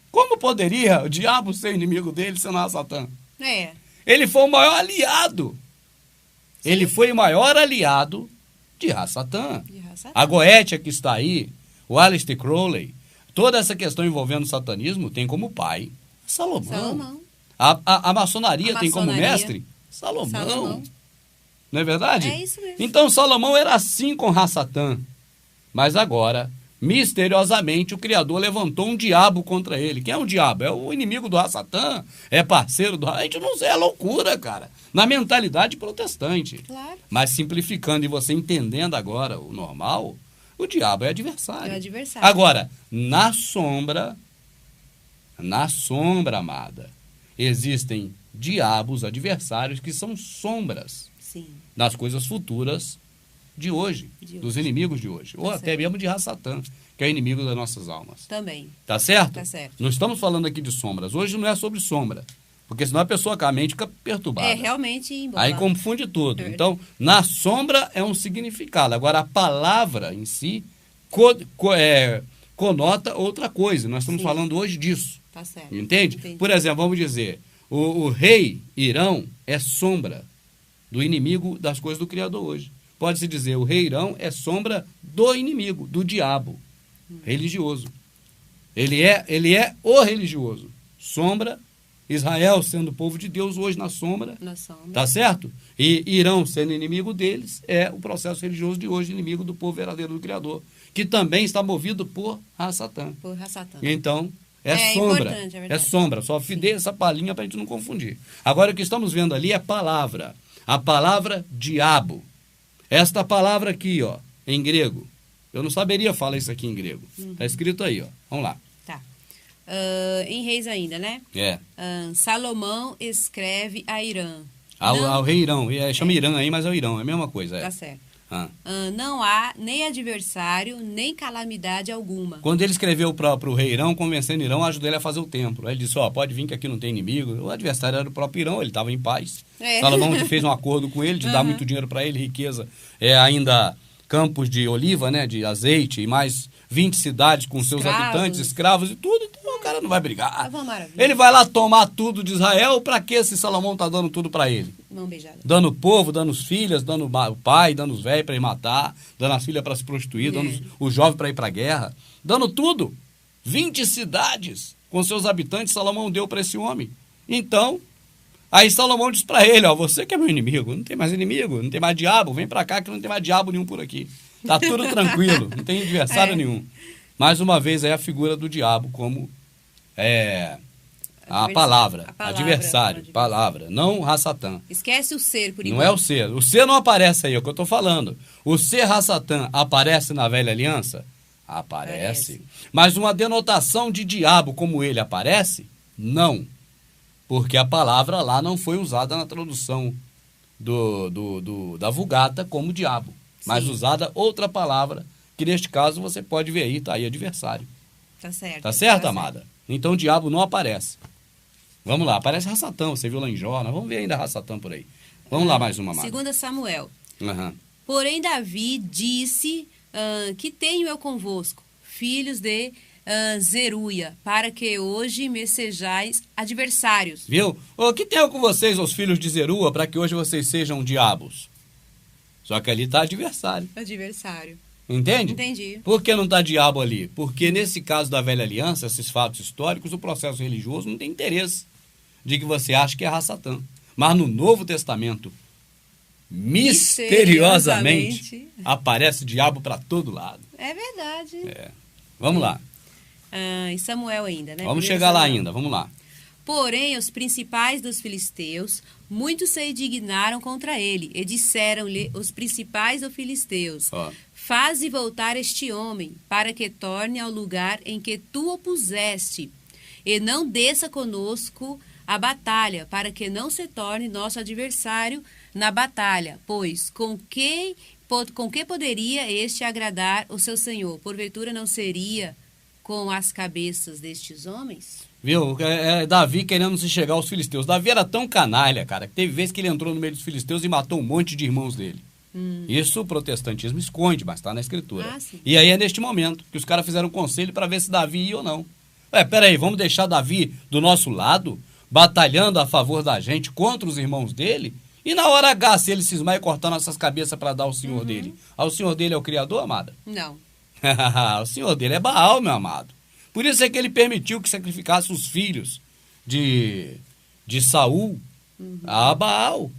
como poderia o diabo ser inimigo dele sendo Satã? É. Ele foi o maior aliado. Sim. Ele foi o maior aliado de Satã. A Goétia que está aí, o Aleister Crowley, toda essa questão envolvendo o satanismo tem como pai Salomão. A maçonaria tem como mestre Salomão. Não é verdade? É isso mesmo. Então Salomão era assim com Satã. Mas agora, misteriosamente, o Criador levantou um diabo contra ele. Quem é o diabo? É o inimigo do Satã? É parceiro do... A gente não sei, é loucura, cara. Na mentalidade protestante. Claro. Mas simplificando e você entendendo agora o normal, o diabo é adversário. É adversário. Agora, na sombra, amada, existem diabos adversários que são sombras. Sim. Das coisas futuras de hoje, dos inimigos de hoje. Ou até mesmo de Satã, que é inimigo das nossas almas. Também. Tá certo? Tá certo. Não estamos falando aqui de sombras. Hoje não é sobre sombra. Porque senão a pessoa com a mente fica perturbada. É, realmente embolado. Aí confunde tudo. Então, na sombra é um significado. Agora, a palavra em si conota outra coisa. Nós estamos falando hoje disso. Tá certo. Entende? Entendi. Por exemplo, vamos dizer, o rei Irão é sombra do inimigo das coisas do Criador hoje. Pode-se dizer, o rei Irão é sombra do inimigo, do diabo religioso. Ele é o religioso, sombra Israel sendo o povo de Deus hoje na sombra. Tá certo? E Irão sendo inimigo deles, é o processo religioso de hoje, inimigo do povo verdadeiro do Criador, que também está movido por Ra-Satã. Então, sombra. É sombra. Só dei essa palhinha para a gente não confundir. Agora, o que estamos vendo ali é palavra. A palavra diabo. Esta palavra aqui, ó, em grego. Eu não saberia falar isso aqui em grego. Está escrito aí, ó. Vamos lá. Tá. Em Reis ainda, né? Salomão escreve a Irã. Ao rei Irão. Chama Irã aí, mas é o Irão. É a mesma coisa. Tá certo. Não há nem adversário, nem calamidade alguma. Quando ele escreveu para o rei Irão, convencendo Irão, ajudou ele a fazer o templo. Aí ele disse, pode vir que aqui não tem inimigo. O adversário era o próprio Irão, ele estava em paz. Salomão fez um acordo com ele de dar muito dinheiro para ele, riqueza. Ainda campos de oliva, né, de azeite, e mais 20 cidades com seus habitantes, escravos e tudo. Então o cara não vai brigar. Ele vai lá tomar tudo de Israel. Para que esse Salomão está dando tudo para ele? Mão beijada. Dando o povo, dando os filhos, dando o pai, dando os velhos para ir matar, dando as filhas para se prostituir, dando o jovem para ir para a guerra, dando tudo. 20 cidades com seus habitantes Salomão deu para esse homem. Então, aí Salomão diz para ele, você que é meu inimigo, não tem mais inimigo, não tem mais diabo, vem para cá que não tem mais diabo nenhum por aqui. Tá tudo tranquilo, não tem adversário nenhum. Mais uma vez aí a figura do diabo como a palavra, adversário, palavra, não Ra-Satã. Esquece o ser, por enquanto. Não é o ser. O ser não aparece aí, é o que eu estou falando. O ser Ra-Satã aparece na velha aliança? Aparece. Mas uma denotação de diabo como ele aparece? Não. Porque a palavra lá não foi usada na tradução da Vulgata como diabo. Mas usada outra palavra, que neste caso você pode ver aí, tá aí adversário. Tá certo. Tá certo, amada? Então o diabo não aparece. Vamos lá, aparece Ra-Satã, você viu lá em Jó, nós vamos ver ainda Ra-Satã por aí. Vamos lá mais uma, amada. 2 Samuel. Porém Davi disse, que tenho eu convosco, filhos de Zeruia, para que hoje me sejais adversários. Viu? O que tenho com vocês, os filhos de Zeruia, para que hoje vocês sejam diabos? Só que ali está adversário. Adversário. Entende? Entendi. Por que não está diabo ali? Porque nesse caso da velha aliança, esses fatos históricos, o processo religioso não tem interesse de que você ache que é Ra-Satã. Mas no Novo Testamento, misteriosamente aparece diabo para todo lado. É verdade. Vamos lá. Em Samuel ainda, né? Vamos chegar lá ainda, vamos lá. Porém, os principais dos filisteus, muitos se indignaram contra ele, e disseram-lhe os principais dos filisteus, faze voltar este homem, para que torne ao lugar em que tu o puseste, e não desça conosco a batalha, para que não se torne nosso adversário na batalha, pois com que poderia este agradar o seu senhor? Porventura não seria com as cabeças destes homens? Viu? Davi querendo se chegar aos filisteus. Davi era tão canalha, cara, que teve vez que ele entrou no meio dos filisteus e matou um monte de irmãos dele. Isso o protestantismo esconde, mas está na escritura. E aí é neste momento que os caras fizeram um conselho para ver se Davi ia ou não. Peraí, vamos deixar Davi do nosso lado, batalhando a favor da gente contra os irmãos dele? E na hora H, se ele cismar e cortar nossas cabeças para dar ao senhor dele? O senhor dele é o Criador, amada? Não. O senhor dele é Baal, meu amado. Por isso é que ele permitiu que sacrificasse os filhos de Saul a Baal.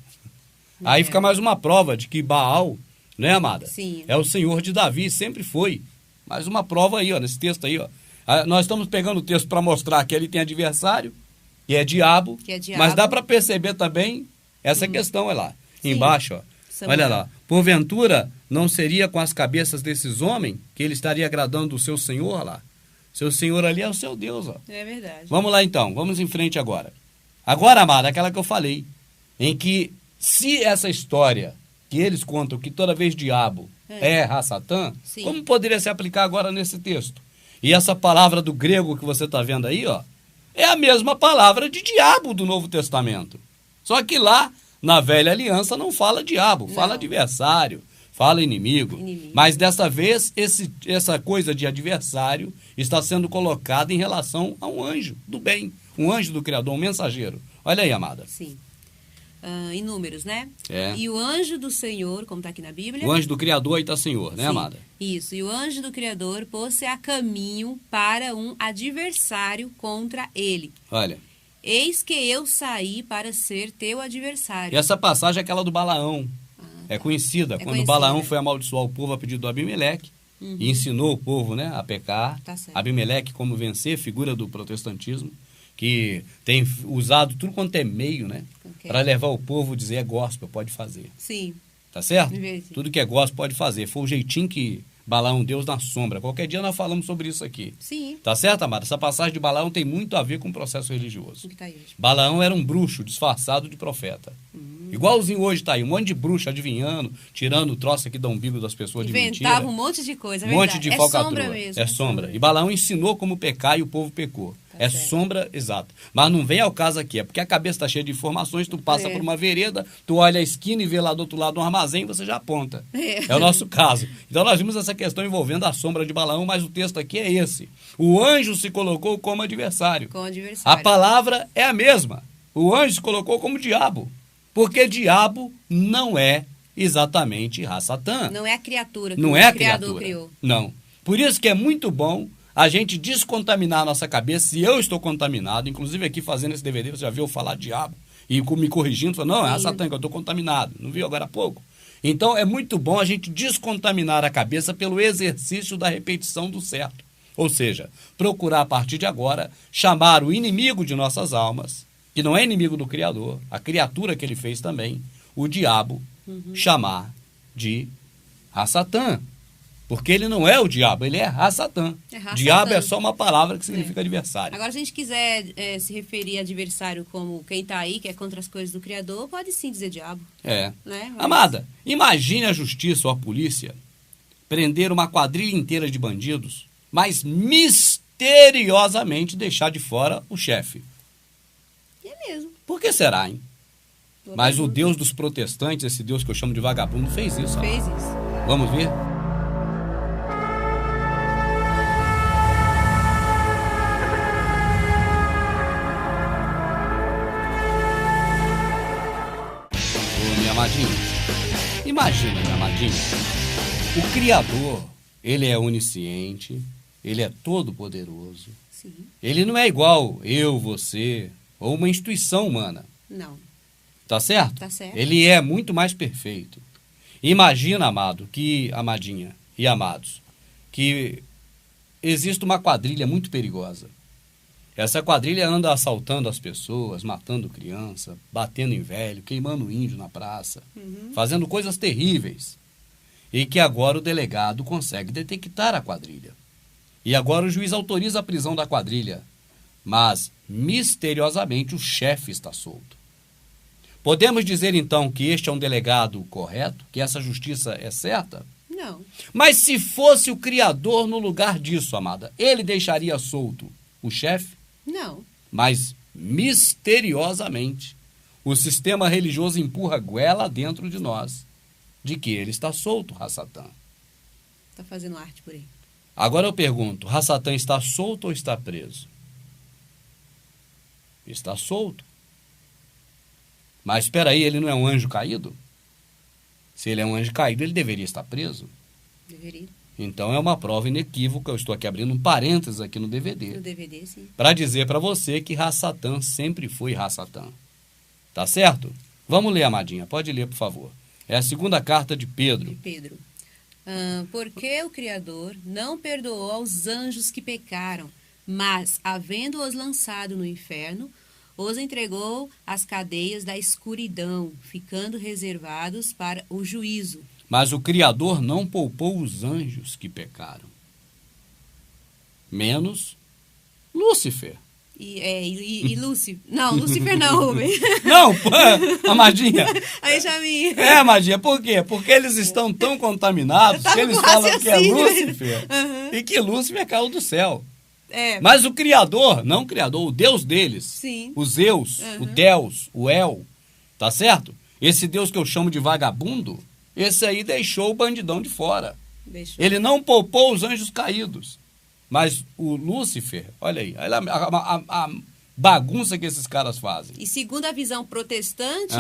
Aí fica mais uma prova de que Baal, né, amada? Sim. É o senhor de Davi, sempre foi. Mais uma prova aí, nesse texto aí, Nós estamos pegando o texto para mostrar que ele tem adversário, que é diabo. Mas dá para perceber também essa questão, olha lá. Sim. Embaixo, olha lá. Porventura, não seria com as cabeças desses homens que ele estaria agradando o seu senhor lá? Seu senhor ali é o seu Deus, É verdade. Vamos lá então, vamos em frente agora. Agora, amada, aquela que eu falei, em que se essa história que eles contam que toda vez diabo é Ra-Satã, como poderia se aplicar agora nesse texto? E essa palavra do grego que você está vendo aí, é a mesma palavra de diabo do Novo Testamento. Só que lá, na velha aliança, não fala diabo, fala adversário, fala inimigo. Mas dessa vez, essa coisa de adversário está sendo colocada em relação a um anjo do bem, um anjo do Criador, um mensageiro. Olha aí, amada. Sim. Em Números, né? E o anjo do Senhor, como está aqui na Bíblia... O anjo do Criador aí está Senhor, né, amada? Isso. E o anjo do Criador pôs-se a caminho para um adversário contra ele. Olha. Eis que eu saí para ser teu adversário. E essa passagem é aquela do Balaão. É conhecida. Quando conhecida. Balaão foi amaldiçoar o povo a pedido do Abimeleque, e ensinou o povo, né, a pecar. Tá certo. Abimeleque, como vencer, figura do protestantismo, que tem usado tudo quanto é meio, né, para levar o povo a dizer é gospel, pode fazer. Sim. Tá certo? Tudo que é gospel pode fazer. Foi o jeitinho que Balaão, Deus na sombra. Qualquer dia nós falamos sobre isso aqui. Sim. Tá certo, amada? Essa passagem de Balaão tem muito a ver com o processo religioso. O que tá aí hoje? Balaão era um bruxo disfarçado de profeta. Igualzinho hoje tá aí, um monte de bruxo adivinhando, tirando o troço aqui do umbigo das pessoas de mentira. Inventava um monte de coisa, é um monte de falcatrua. Sombra mesmo. É sombra. E Balaão ensinou como pecar e o povo pecou. Tá certo. Sombra, exato. Mas não vem ao caso aqui, é porque a cabeça está cheia de informações, tu passa por uma vereda, tu olha a esquina e vê lá do outro lado um armazém e você já aponta. É o nosso caso. Então nós vimos essa questão envolvendo a sombra de Balaão, mas o texto aqui é esse. O anjo se colocou como adversário. Como adversário. A palavra é a mesma. O anjo se colocou como diabo. Porque diabo não é exatamente Ra-Satã. Não é a criatura que não o Criador criou. Não. Por isso que é muito bom a gente descontaminar a nossa cabeça. Se eu estou contaminado, inclusive aqui fazendo esse DVD, você já viu falar diabo e me corrigindo, falando, não, é Ra-Satã que eu estou contaminado. Não viu agora há pouco? Então é muito bom a gente descontaminar a cabeça pelo exercício da repetição do certo. Ou seja, procurar a partir de agora chamar o inimigo de nossas almas, que não é inimigo do Criador, a criatura que ele fez também, o diabo, chamar de Ra-Satã. Porque ele não é o diabo, ele é Ra-Satã. Diabo é só uma palavra que significa adversário. Agora, se a gente quiser se referir a adversário como quem está aí, que é contra as coisas do Criador, pode sim dizer diabo. É. Né? Mas... Amada, imagine a justiça ou a polícia prender uma quadrilha inteira de bandidos, mas misteriosamente deixar de fora o chefe. É mesmo. Por que será, hein? Mas o Deus dos protestantes, esse Deus que eu chamo de vagabundo, fez isso. Fez isso. Vamos ver? Ô, minha amadinha, imagina, minha amadinha, o Criador, ele é onisciente, ele é todo-poderoso. Sim. Ele não é igual eu, você, ou uma instituição humana. Não. Tá certo? Tá certo. Ele é muito mais perfeito. Imagina, amado, amadinha e amados, que existe uma quadrilha muito perigosa. Essa quadrilha anda assaltando as pessoas, matando criança, batendo em velho, queimando índio na praça, fazendo coisas terríveis. E que agora o delegado consegue detectar a quadrilha. E agora o juiz autoriza a prisão da quadrilha. Mas, misteriosamente, o chefe está solto. Podemos dizer, então, que este é um delegado correto? Que essa justiça é certa? Não. Mas se fosse o Criador no lugar disso, amada, ele deixaria solto o chefe? Não. Mas, misteriosamente, o sistema religioso empurra a goela dentro de nós de que ele está solto, Ra-Satã. Está fazendo arte por aí. Agora eu pergunto, Ra-Satã está solto ou está preso? Está solto. Mas espera aí, ele não é um anjo caído? Se ele é um anjo caído, ele deveria estar preso? Deveria. Então é uma prova inequívoca, eu estou aqui abrindo um parênteses aqui no DVD. No DVD, sim. Para dizer para você que Ra-Satã sempre foi Ra-Satã. Tá certo? Vamos ler, amadinha, pode ler, por favor. É a segunda carta de Pedro. Porque o Criador não perdoou aos anjos que pecaram, mas, havendo-os lançado no inferno, os entregou às cadeias da escuridão, ficando reservados para o juízo. Mas o Criador não poupou os anjos que pecaram, menos Lúcifer. E Lúcifer. Não, Lúcifer não, Rubem. Não, amadinha. Aí já me... amadinha, por quê? Porque eles estão tão contaminados que eles falam que é Lúcifer e que Lúcifer caiu do céu. Mas o Criador, não o Criador, o Deus deles, sim, o Zeus, o Deus, o El, tá certo? Esse Deus que eu chamo de vagabundo, esse aí deixou o bandidão de fora. Deixou. Ele não poupou os anjos caídos. Mas o Lúcifer, olha aí, a bagunça que esses caras fazem. E segundo a visão protestante,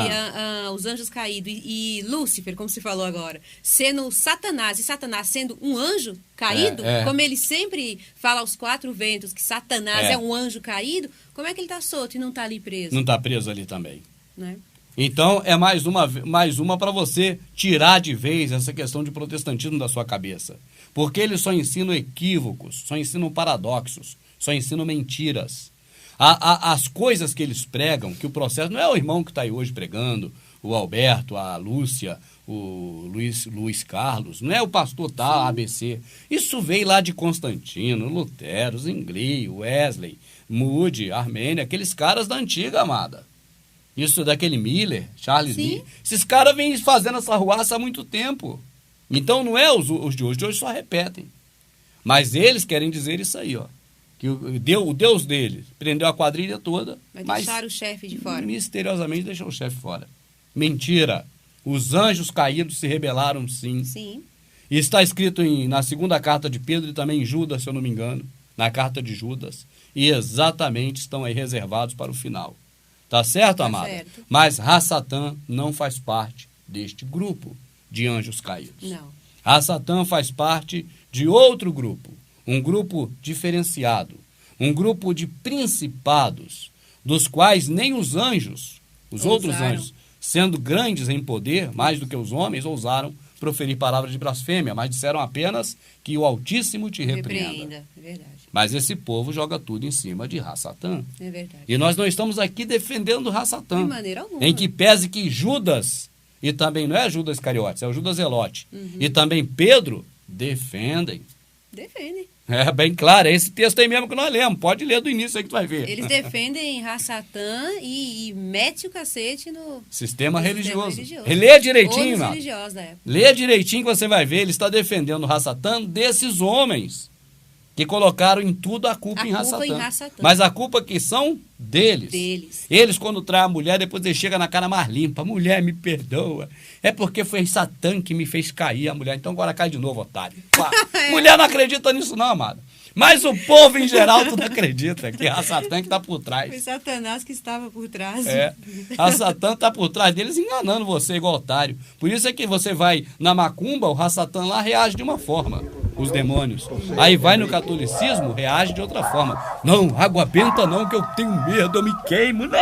os anjos caídos e Lúcifer, como se falou agora, sendo Satanás, e Satanás sendo um anjo caído, como ele sempre fala aos quatro ventos que Satanás é um anjo caído, como é que ele está solto e não está ali preso? Não está preso ali também. Né? Então, é mais uma para você tirar de vez essa questão de protestantismo da sua cabeça. Porque eles só ensinam equívocos, só ensinam paradoxos, só ensinam mentiras. As coisas que eles pregam, que o processo não é o irmão que está aí hoje pregando, o Alberto, a Lúcia, o Luiz Carlos, não é o pastor tal, ABC. Isso veio lá de Constantino, Lutero, Zwingli, Wesley, Moody, Armênia, aqueles caras da antiga, amada. Isso daquele Miller, Charles Miller. Esses caras vêm fazendo essa ruaça há muito tempo. Então não é os de hoje só repetem. Mas eles querem dizer isso aí, ó. Que o Deus deles prendeu a quadrilha toda. Mas deixaram o chefe de fora. Misteriosamente deixou o chefe fora. Mentira. Os anjos caídos se rebelaram, sim. Sim. E está escrito na segunda carta de Pedro e também em Judas, se eu não me engano. Na carta de Judas. E exatamente estão aí reservados para o final. Tá certo, amada? Certo. Mas Ra-Satã não faz parte deste grupo de anjos caídos. Não. Ra-Satã faz parte de outro grupo. Um grupo diferenciado. Um grupo de principados, dos quais nem os anjos, os outros anjos, sendo grandes em poder, mais do que os homens, ousaram proferir palavras de blasfêmia, mas disseram apenas que o Altíssimo te repreenda. É verdade. Mas esse povo joga tudo em cima de Ra-Satã. É verdade. E nós não estamos aqui defendendo Ra-Satã. De maneira alguma. Em que pese que Judas, e também não é Judas Iscariotes, é o Judas Zelote, e também Pedro, defendem. Defendem. É bem claro, é esse texto aí mesmo que nós lemos. Pode ler do início aí que tu vai ver. Eles defendem Ra-Satã e mete o cacete no sistema religioso. religioso. Lê direitinho, mano. Da época. Lê direitinho que você vai ver. Ele está defendendo Ra-Satã desses homens que colocaram em tudo a culpa em Ra-Satã. Mas a culpa que são deles. Eles, quando traem a mulher, depois eles chegam na cara mais limpa. Mulher, me perdoa. É porque foi Satã que me fez cair a mulher. Então agora cai de novo, otário. Mulher não acredita nisso não, amado. Mas o povo em geral tudo acredita que é a Satã que está por trás. Foi Satanás que estava por trás. A Satã está por trás deles enganando você igual otário. Por isso é que você vai na macumba, o Ra-Satã lá reage de uma forma. Os demônios. Aí vai no catolicismo, reage de outra forma. Não, água benta não, que eu tenho medo, eu me queimo. Não!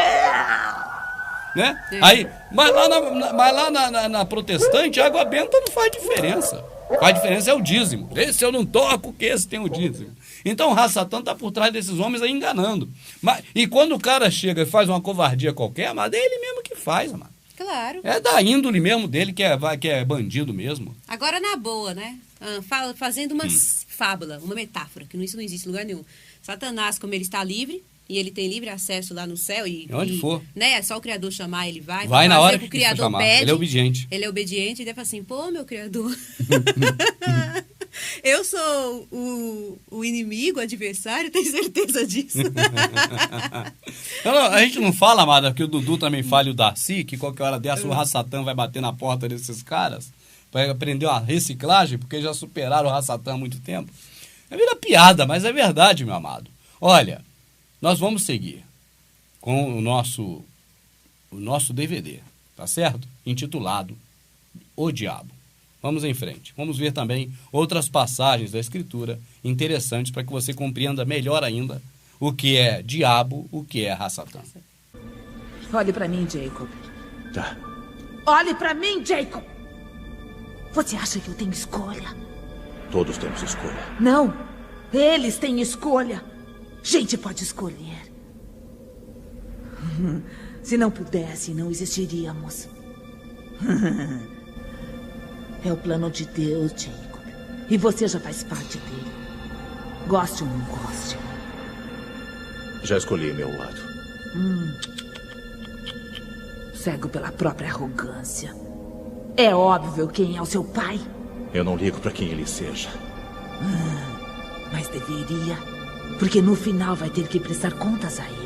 Né? Aí, mas lá na protestante, água benta não faz diferença. Faz diferença é o dízimo. Esse eu não toco, que esse tem o dízimo. Então o Ra-Satã está por trás desses homens aí enganando. E quando o cara chega e faz uma covardia qualquer, amado, é ele mesmo que faz, amado. Claro. É da índole mesmo dele, que é bandido mesmo. Agora, na boa, né? Fazendo uma fábula, uma metáfora, que isso não existe em lugar nenhum. Satanás, como ele está livre, e ele tem livre acesso lá no céu, onde for. Né, é só o Criador chamar, ele vai. Vai na hora que o Criador chamar. Pede, ele é obediente. Ele é obediente e deve falar assim, pô, meu Criador, eu sou o inimigo, o adversário, tenho certeza disso. A gente não fala, amada, que o Dudu também fala e o Darcy, que qualquer hora dessa o Ra-Satã vai bater na porta desses caras para aprender uma reciclagem, porque já superaram o Ra-Satã há muito tempo. É vira piada, mas é verdade, meu amado. Olha, nós vamos seguir com o nosso DVD, tá certo? Intitulado O Diabo. Vamos em frente. Vamos ver também outras passagens da Escritura interessantes para que você compreenda melhor ainda o que é diabo, o que é Ra-Satã. Olhe para mim, Jacob. Tá. Olhe para mim, Jacob. Você acha que eu tenho escolha? Todos temos escolha. Não. Eles têm escolha. Gente pode escolher. Se não pudesse, não existiríamos. É o plano de Deus, Jacob. E você já faz parte dele. Goste ou não goste. Já escolhi meu lado. Cego pela própria arrogância. É óbvio quem é o seu pai. Eu não ligo para quem ele seja. Mas deveria. Porque no final vai ter que prestar contas a ele.